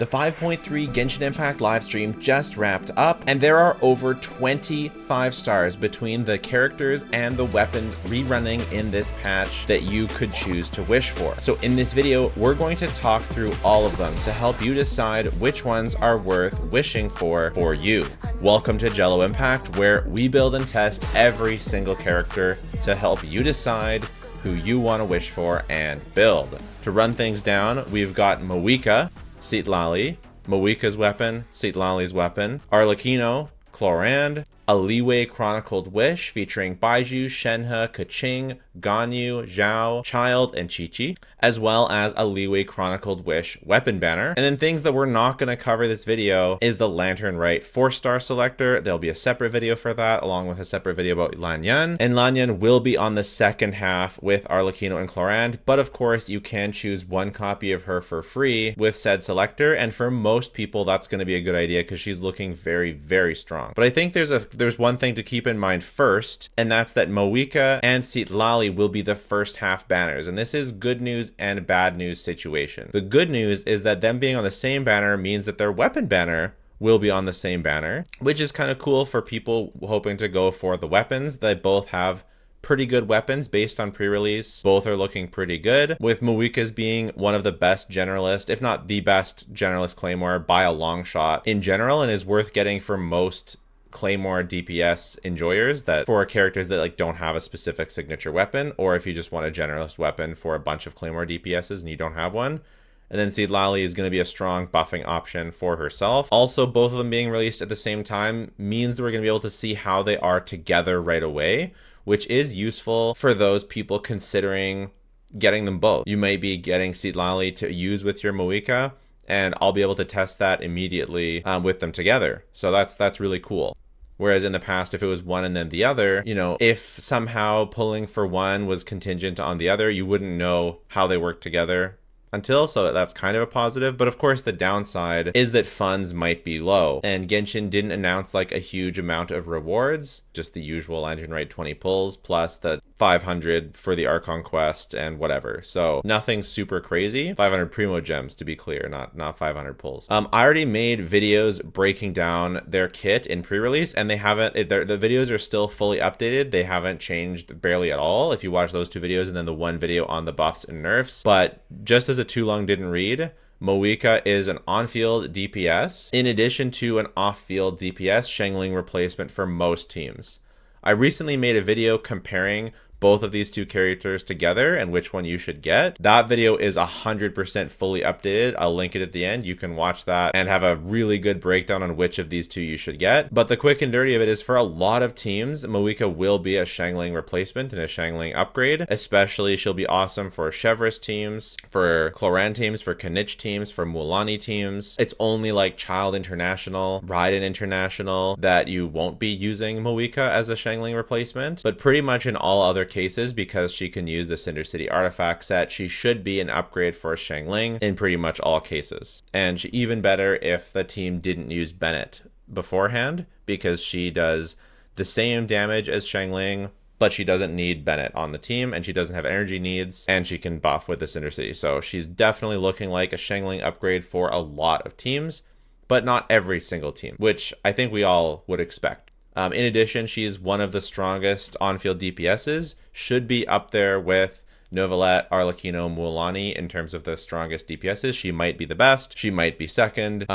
The 5.3 Genshin Impact livestream just wrapped up, and there are over 25 stars between the characters and the weapons rerunning in this patch that you could choose to wish for. So in this video, we're going to talk through all of them to help you decide which ones are worth wishing for you. Welcome to Jello Impact, where we build and test every single character to help you decide who you want to wish for and build. To run things down, we've got Moika, Citlali, Moika's weapon, Citlali's weapon, Arlecchino, Clorand, a Liyue Chronicled Wish featuring Baizhu, Shenhe, Keqing, Ganyu, Zhao, Childe, and Qiqi, as well as a Liyue Chronicled Wish weapon banner. And then things that we're not going to cover this video is the Lantern Rite 4-star selector. There'll be a separate video for that, along with a separate video about Lanyan. And Lanyan will be on the second half with Arlecchino and Clorand, but of course you can choose one copy of her for free with said selector, and for most people that's going to be a good idea because she's looking very, very strong. But I think there's one thing to keep in mind first, and that's that Moika and Citlali will be the first half banners, and this is good news and bad news situation. The good news is that them being on the same banner means that their weapon banner will be on the same banner, which is kind of cool for people hoping to go for the weapons. They both have pretty good weapons based on pre-release. Both are looking pretty good, with Moika's being one of the best generalist, if not the best generalist claymore by a long shot in general, and is worth getting for most claymore DPS enjoyers, that for characters that like don't have a specific signature weapon, or if you just want a generalist weapon for a bunch of claymore DPSs and you don't have one. And then Citlali is going to be a strong buffing option for herself. Also, both of them being released at the same time means that we're going to be able to see how they are together right away, which is useful for those people considering getting them both. You may be getting Citlali to use with your Moika, and I'll be able to test that immediately with them together. So that's really cool. Whereas in the past, if it was one and then the other, you know, if somehow pulling for one was contingent on the other, you wouldn't know how they work together until, so that's kind of a positive. But of course the downside is that funds might be low, and Genshin didn't announce like a huge amount of rewards, just the usual Lantern Rite 20 pulls plus the 500 for the Archon quest and whatever. So nothing super crazy. 500 primo gems, to be clear, not 500 pulls. I already made videos breaking down their kit in pre-release, and they haven't, the videos are still fully updated. They haven't changed barely at all if you watch those two videos and then the one video on the buffs and nerfs. But just as a too long didn't read, Moika is an on-field DPS in addition to an off-field DPS Xiangling replacement for most teams. I recently made a video comparing both of these two characters together and which one you should get. That video is 100% fully updated. I'll link it at the end. You can watch that and have a really good breakdown on which of these two you should get. But the quick and dirty of it is, for a lot of teams, Moika will be a Xiangling replacement and a Xiangling upgrade. Especially, she'll be awesome for Chevreuse teams, for Clorand teams, for Kanich teams, for Mualani teams. It's only like Child International, Raiden International that you won't be using Moika as a Xiangling replacement. But pretty much in all other cases, because she can use the Cinder City artifact set, she should be an upgrade for Xiangling in pretty much all cases. And even better if the team didn't use Bennett beforehand, because she does the same damage as Xiangling, but she doesn't need Bennett on the team, and she doesn't have energy needs, and she can buff with the Cinder City. So she's definitely looking like a Xiangling upgrade for a lot of teams, but not every single team, which I think we all would expect. In addition, she's one of the strongest on-field DPSs, should be up there with Novelette, Arlecchino, Mualani in terms of the strongest DPSs. She might be the best, she might be second.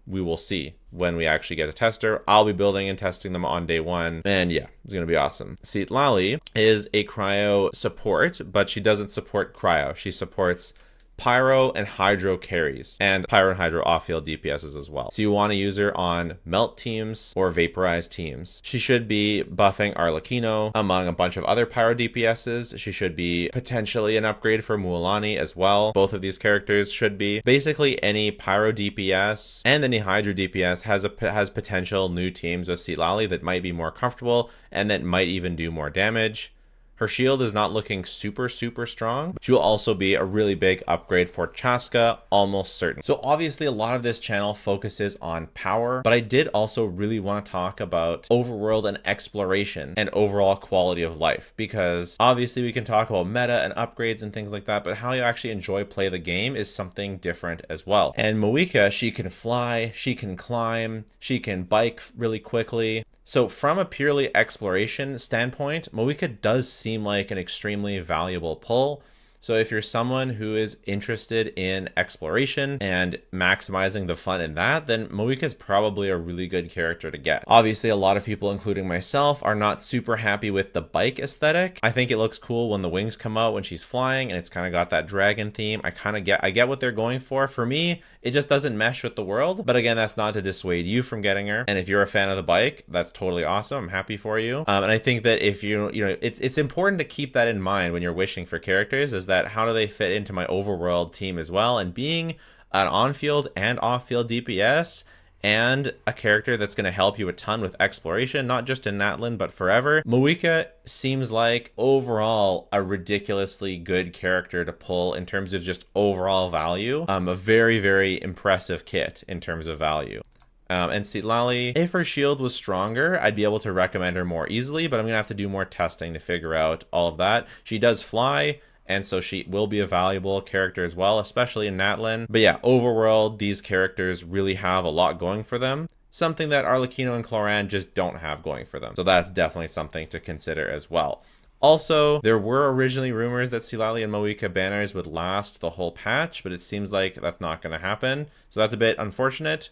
We will see when we actually get a tester. I'll be building and testing them on day one, and yeah, it's gonna be awesome. Citlali is a cryo support, but she doesn't support cryo. She supports Pyro and Hydro carries, and Pyro and Hydro off-field DPSs as well. So you want to use her on melt teams or vaporized teams. She should be buffing Arlecchino among a bunch of other Pyro DPSs. She should be potentially an upgrade for Mualani as well. Both of these characters should be. Basically any Pyro DPS and any Hydro DPS has potential new teams with Citlali that might be more comfortable and that might even do more damage. Her shield is not looking super strong. She will also be a really big upgrade for Chaska, almost certain. So obviously a lot of this channel focuses on power, but I did also really want to talk about overworld and exploration and overall quality of life, because obviously we can talk about meta and upgrades and things like that, but how you actually play the game is something different as well. And Moika, she can fly, she can climb, she can bike really quickly. So from a purely exploration standpoint, Moika does seem like an extremely valuable pull. So if you're someone who is interested in exploration and maximizing the fun in that, then Moika is probably a really good character to get. Obviously, a lot of people, including myself, are not super happy with the bike aesthetic. I think it looks cool when the wings come out when she's flying, and it's kind of got that dragon theme. I get what they're going for. For me, it just doesn't mesh with the world. But again, that's not to dissuade you from getting her. And if you're a fan of the bike, that's totally awesome. I'm happy for you. And I think that if it's important to keep that in mind when you're wishing for characters, is that how do they fit into my overworld team as well? And being an on-field and off-field DPS and a character that's going to help you a ton with exploration, not just in Natlan, but forever, Moika seems like overall a ridiculously good character to pull in terms of just overall value. A very impressive kit in terms of value. And Citlali, if her shield was stronger, I'd be able to recommend her more easily, but I'm going to have to do more testing to figure out all of that. She does fly, and so she will be a valuable character as well, especially in Natlan. But yeah, overworld, these characters really have a lot going for them. Something that Arlecchino and Clorinde just don't have going for them. So that's definitely something to consider as well. Also, there were originally rumors that Citlali and Moika banners would last the whole patch, but it seems like that's not going to happen. So that's a bit unfortunate.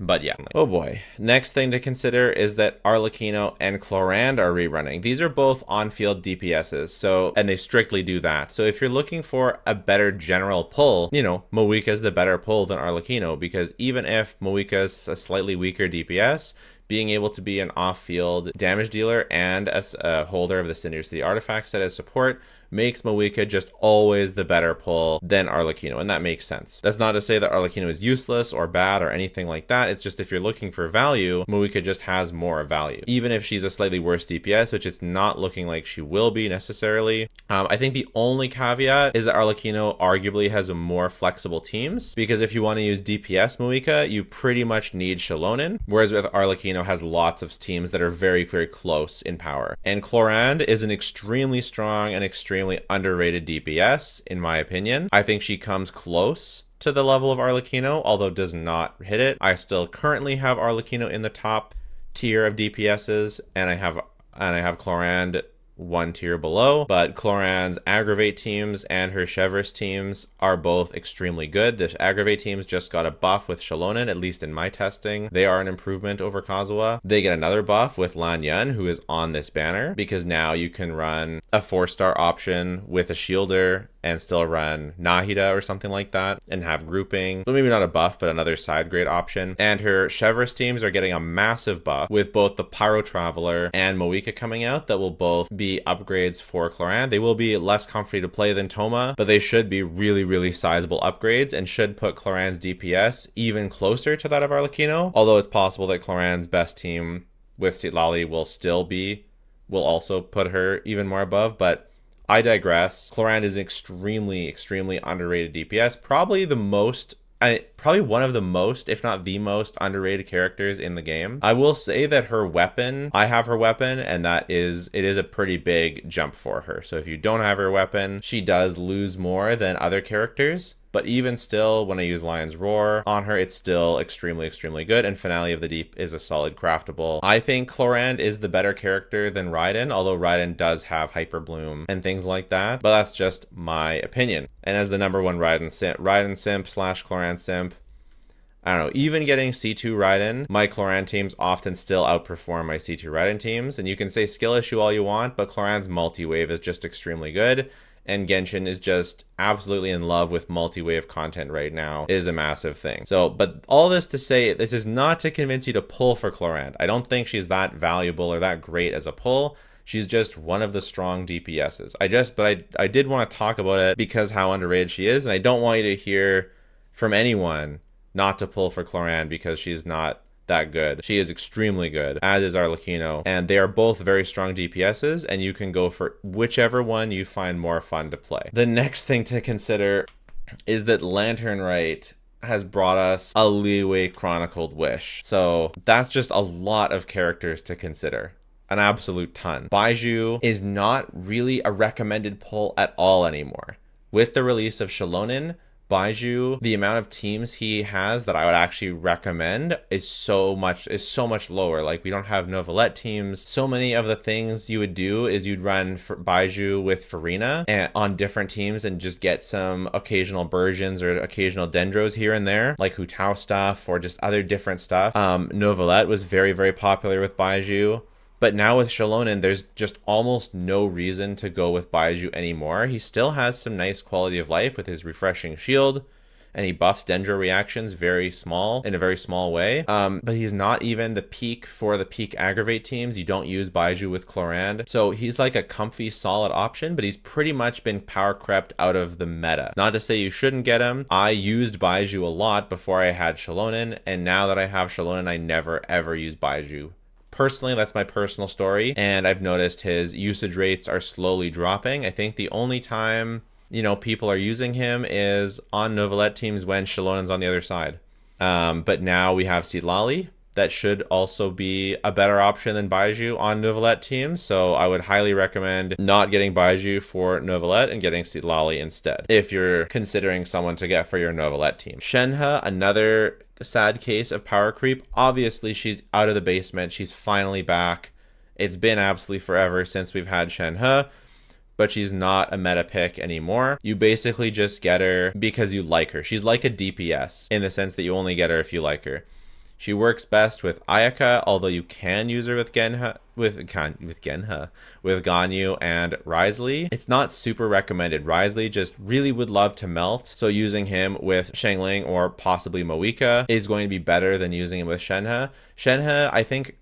But yeah. Oh boy. Next thing to consider is that Arlecchino and Clorinde are rerunning. These are both on-field DPSs, and they strictly do that. So if you're looking for a better general pull, Moika is the better pull than Arlecchino, because even if Moika is a slightly weaker DPS, being able to be an off-field damage dealer and as a holder of the Synchronicity artifact set as support makes Moika just always the better pull than Arlecchino, and that makes sense. That's not to say that Arlecchino is useless or bad or anything like that. It's just if you're looking for value, Moika just has more value. Even if she's a slightly worse DPS, which it's not looking like she will be necessarily. I think the only caveat is that Arlecchino arguably has a more flexible teams, because if you want to use DPS Moika, you pretty much need Shelonen, whereas with Arlecchino has lots of teams that are very close in power. And Clorinde is an extremely strong and extremely underrated DPS, in my opinion. I think she comes close to the level of Arlecchino, although does not hit it. I still currently have Arlecchino in the top tier of DPSs, and I have Clorinde one tier below, but Clorinde's aggravate teams and her Chevreuse teams are both extremely good. The aggravate teams just got a buff with Shelonen, at least in my testing. They are an improvement over Kazuha. They get another buff with Lan Yun, who is on this banner, because now you can run a 4-star option with a shielder and still run Nahida or something like that and have grouping. So maybe not a buff, but another side grade option. And her Chevreuse teams are getting a massive buff with both the Pyro Traveler and Moika coming out that will both be upgrades for Clorinde. They will be less comfy to play than Thoma, but they should be really sizable upgrades and should put Clorinde's DPS even closer to that of Arlecchino, although it's possible that Clorinde's best team with Citlali will also put her even more above, but I digress. Clorinde is an extremely underrated DPS. Probably one of the most, if not the most underrated characters in the game. I will say that her weapon, I have her weapon, and it is a pretty big jump for her. So if you don't have her weapon, she does lose more than other characters. But even still, when I use Lion's Roar on her, it's still extremely good. And Finale of the Deep is a solid craftable. I think Clorinde is the better character than Raiden, although Raiden does have Hyper Bloom and things like that. But that's just my opinion. And as the number one Raiden simp / Clorinde simp, I don't know, even getting C2 Raiden, my Clorinde teams often still outperform my C2 Raiden teams. And you can say skill issue all you want, but Clorinde's multi-wave is just extremely good. And Genshin is just absolutely in love with multi-wave content right now. It is a massive thing. So, but all this to say, this is not to convince you to pull for Clorinde. I don't think she's that valuable or that great as a pull. She's just one of the strong DPSs. I did want to talk about it because how underrated she is, and I don't want you to hear from anyone not to pull for Clorinde because she's not that good. She is extremely good, as is Arlecchino, and they are both very strong DPSs, and you can go for whichever one you find more fun to play. The next thing to consider is that Lantern Rite has brought us a Liyue Chronicled Wish. So that's just a lot of characters to consider. An absolute ton. Baizhu is not really a recommended pull at all anymore. With the release of Xiaolonen, Baizhu, the amount of teams he has that I would actually recommend is so much lower. Like, we don't have Novelette teams. So many of the things you would do is you'd run for Baizhu with Farina and on different teams and just get some occasional versions or occasional dendros here and there, like Hu Tao stuff or just other different stuff. Novelette was very, very popular with Baizhu. But now with Xiaolonen, there's just almost no reason to go with Baizhu anymore. He still has some nice quality of life with his refreshing shield, and he buffs Dendro reactions in a very small way. But he's not even the peak for the peak aggravate teams. You don't use Baizhu with Chlorand. So he's like a comfy, solid option, but he's pretty much been power crept out of the meta. Not to say you shouldn't get him. I used Baizhu a lot before I had Xiaolonen, and now that I have Xiaolonen, I never ever use Baizhu. Personally, that's my personal story, and I've noticed his usage rates are slowly dropping. I think the only time, people are using him is on Novelette teams when Xiaolonen's on the other side. But now we have Citlali. That should also be a better option than Baizhu on Novelette teams, so I would highly recommend not getting Baizhu for Novelette and getting Citlali instead, if you're considering someone to get for your Novelette team. Shenhe, another sad case of power creep. Obviously, she's out of the basement. She's finally back. It's been absolutely forever since we've had Shenhe, but she's not a meta pick anymore. You basically just get her because you like her. She's like a DPS in the sense that you only get her if you like her. She works best with Ayaka, although you can use her with Ganyu and Wriothesley. It's not super recommended. Wriothesley just really would love to melt, so using him with Xiangling or possibly Moika is going to be better than using him with Shenhe. Shenhe, I think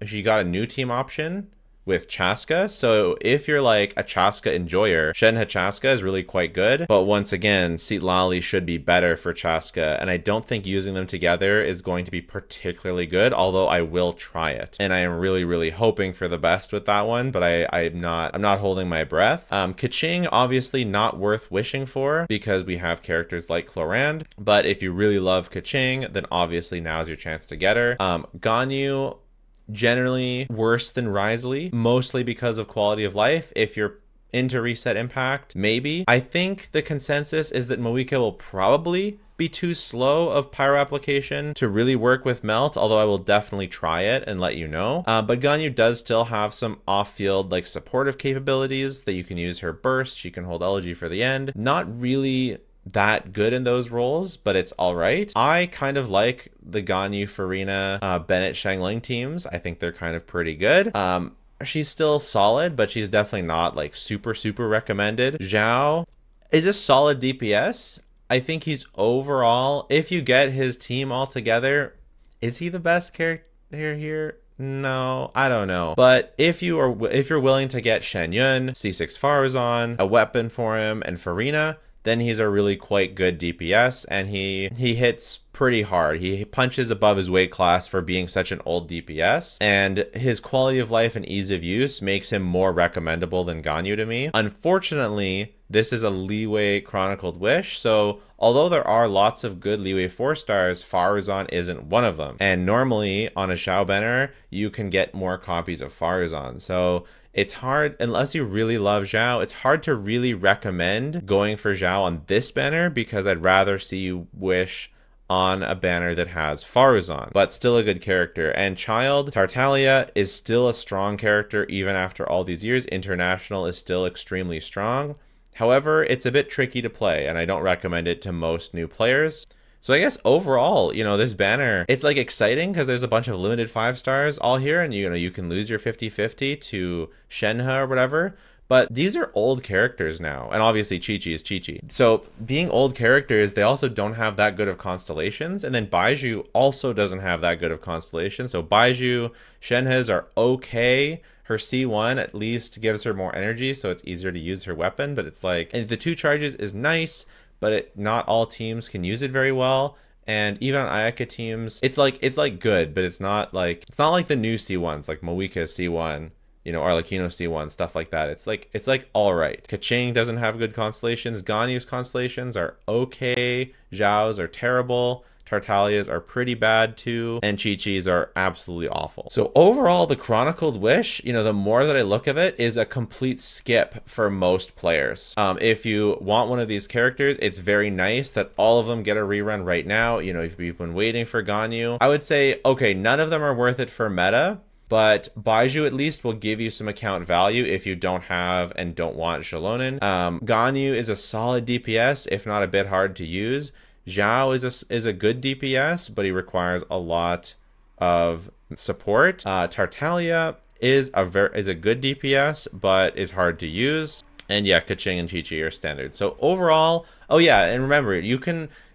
she got a new team option with Chaska, so if you're like a Chaska enjoyer, Shenhe Chaska is really quite good, but once again, Citlali should be better for Chaska, and I don't think using them together is going to be particularly good, although I will try it, and I am really, really hoping for the best with that one, but I'm not holding my breath. Keqing, obviously not worth wishing for, because we have characters like Chlorand, but if you really love Keqing, then obviously now's your chance to get her. Ganyu, generally worse than Wriothesley, mostly because of quality of life. If you're into reset impact, maybe. I think the consensus is that Moika will probably be too slow of pyro application to really work with melt, although I will definitely try it and let you know. But Ganyu does still have some off-field like supportive capabilities that you can use her burst. She can hold elegy for the end. Not really that good in those roles, but it's all right. I kind of like the Ganyu, Farina, Bennett, Xiangling teams. I think they're kind of pretty good. She's still solid, but she's definitely not like super recommended. Zhao is a solid DPS. I think he's overall, if you get his team all together, is he the best character here? No, I don't know. But if you're willing to get Shen Yun, C6 Farazan, a weapon for him, and Farina, then he's a really quite good DPS, and he hits pretty hard. He punches above his weight class for being such an old DPS, and his quality of life and ease of use makes him more recommendable than Ganyu to me. Unfortunately, this is a Liyue Chronicled Wish, so although there are lots of good Liyue 4-stars, Farazan isn't one of them. And normally on a Zhao banner, you can get more copies of Farazan. So it's hard, unless you really love Zhao, it's hard to really recommend going for Zhao on this banner, because I'd rather see you wish on a banner that has Farazan, but still a good character. And Childe, Tartaglia is still a strong character even after all these years. International is still extremely strong. However, it's a bit tricky to play, and I don't recommend it to most new players. So I guess overall, this banner, it's like exciting because there's a bunch of limited 5-stars all here, and you can lose your 50-50 to Shenhe or whatever. But these are old characters now, and obviously Chi-Chi is Chi-Chi. So being old characters, they also don't have that good of constellations, and then Baizhu also doesn't have that good of constellations. So Baizhu, Shenhe's are okay. Her C1 at least gives her more energy, so it's easier to use her weapon, but it's like, and the 2 charges is nice, but not all teams can use it very well. And even on Ayaka teams, it's like good, but it's not like the new C1s like Moika C1, you know, Arlecchino C1, stuff like that. It's like all right. Keqing doesn't have good constellations. Ganyu's constellations are okay. Zhao's are terrible. Tartaglia's are pretty bad too, and Chi-Chi's are absolutely awful. So overall, the Chronicled Wish, you know, the more that I look of it, is a complete skip for most players. If you want one of these characters, it's very nice that all of them get a rerun right now. You know, if you've been waiting for Ganyu, I would say, okay, none of them are worth it for meta, but Baizhu at least will give you some account value if you don't have and don't want Xiaolonen. Ganyu is a solid DPS, if not a bit hard to use. Zhao is a good DPS, but he requires a lot of support. Tartaglia is a good DPS, but is hard to use. And yeah, Keqing and Chi-Chi are standard. So overall, oh yeah, and remember,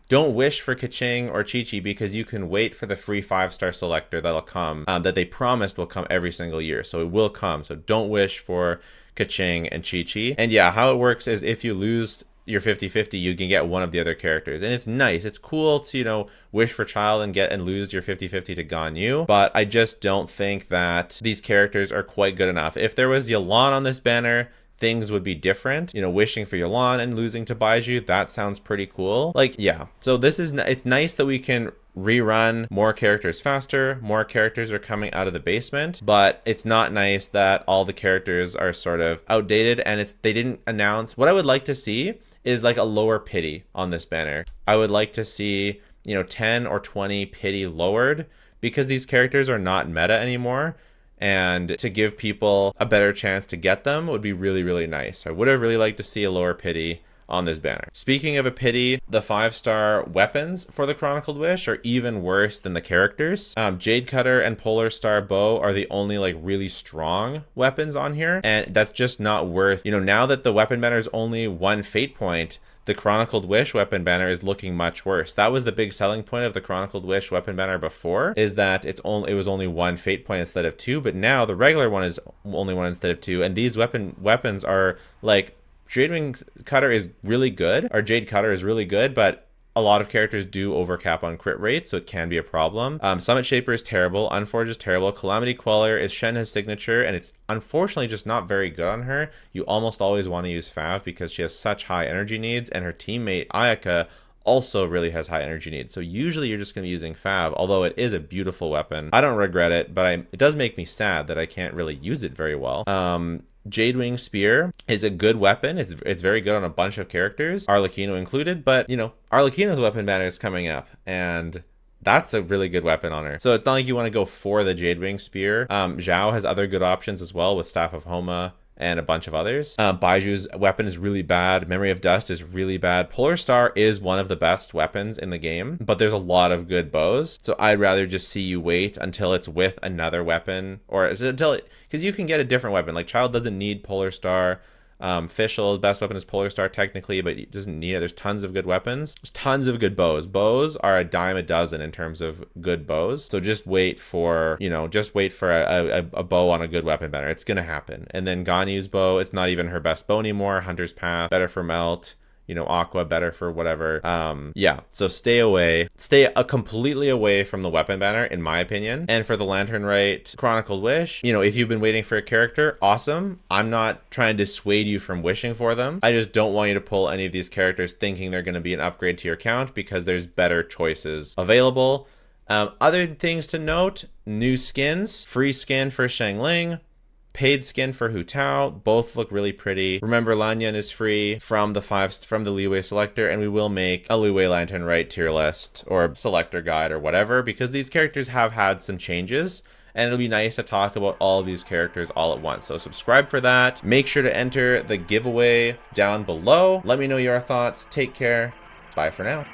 don't wish for Keqing or Chi-Chi because you can wait for the free 5-star selector that'll come, that they promised will come every single year. So it will come. So don't wish for Keqing and Chi-Chi. And yeah, how it works is if you lose your 50-50, you can get one of the other characters, and it's nice, it's cool to, you know, wish for child and lose your 50-50 to Ganyu, but I just don't think that these characters are quite good enough. If there was Yelan on this banner, things would be different. You know, wishing for Yelan and losing to Baizhu, that sounds pretty cool. Like, yeah, so it's nice that we can rerun more characters faster, more characters are coming out of the basement, but it's not nice that all the characters are sort of outdated, and they didn't announce. What I would like to see is like a lower pity on this banner. I would like to see, you know, 10 or 20 pity lowered, because these characters are not meta anymore, and to give people a better chance to get them would be really, really nice. I would have really liked to see a lower pity on this banner. Speaking of a pity, the 5-star weapons for the Chronicled Wish are even worse than the characters. Jade Cutter and Polar Star Bow are the only like really strong weapons on here, and that's just not worth, you know, now that the weapon banner is only 1 fate point, the Chronicled Wish weapon banner is looking much worse. That was the big selling point of the Chronicled Wish weapon banner before, is that it was only 1 fate point instead of 2, but now the regular one is only 1 instead of 2, and these weapons are like, Jade Cutter is really good, but a lot of characters do overcap on crit rate, so it can be a problem. Summit Shaper is terrible, Unforge is terrible, Calamity Queller is Shenhe's signature, and it's unfortunately just not very good on her. You almost always want to use Fav because she has such high energy needs, and her teammate Ayaka also really has high energy needs. So usually you're just going to be using Fav, although it is a beautiful weapon. I don't regret it, but it does make me sad that I can't really use it very well. Jadewing Spear is a good weapon. It's very good on a bunch of characters, Arlecchino included, but you know, Arlecchino's weapon banner is coming up, and that's a really good weapon on her. So it's not like you want to go for the Jadewing Spear. Zhao has other good options as well with Staff of Homa and a bunch of others. Baiju's weapon is really bad. Memory of Dust is really bad. Polar Star is one of the best weapons in the game, but there's a lot of good bows. So I'd rather just see you wait until it's with another weapon, or because you can get a different weapon. Like Child doesn't need Polar Star. Fischl's best weapon is Polar Star technically, but he doesn't need it. There's tons of good weapons. There's tons of good bows. Bows are a dime a dozen in terms of good bows. So just wait for, you know, a bow on a good weapon banner. It's gonna happen. And then Ganyu's bow, it's not even her best bow anymore. Hunter's Path, better for Melt. You know, Aqua, better for whatever. Yeah, so stay completely away from the weapon banner, in my opinion. And for the Lantern Rite Chronicled Wish, you know, if you've been waiting for a character, awesome. I'm not trying to dissuade you from wishing for them. I just don't want you to pull any of these characters thinking they're going to be an upgrade to your account, because there's better choices available. Other things to note, new skins, free skin for Xiangling, paid skin for Hu Tao, both look really pretty. Remember, Lanyan is free from the Liwei selector, and we will make a Liwei Lantern Rite tier list or selector guide or whatever, because these characters have had some changes, and it'll be nice to talk about all of these characters all at once. So subscribe for that. Make sure to enter the giveaway down below. Let me know your thoughts. Take care. Bye for now.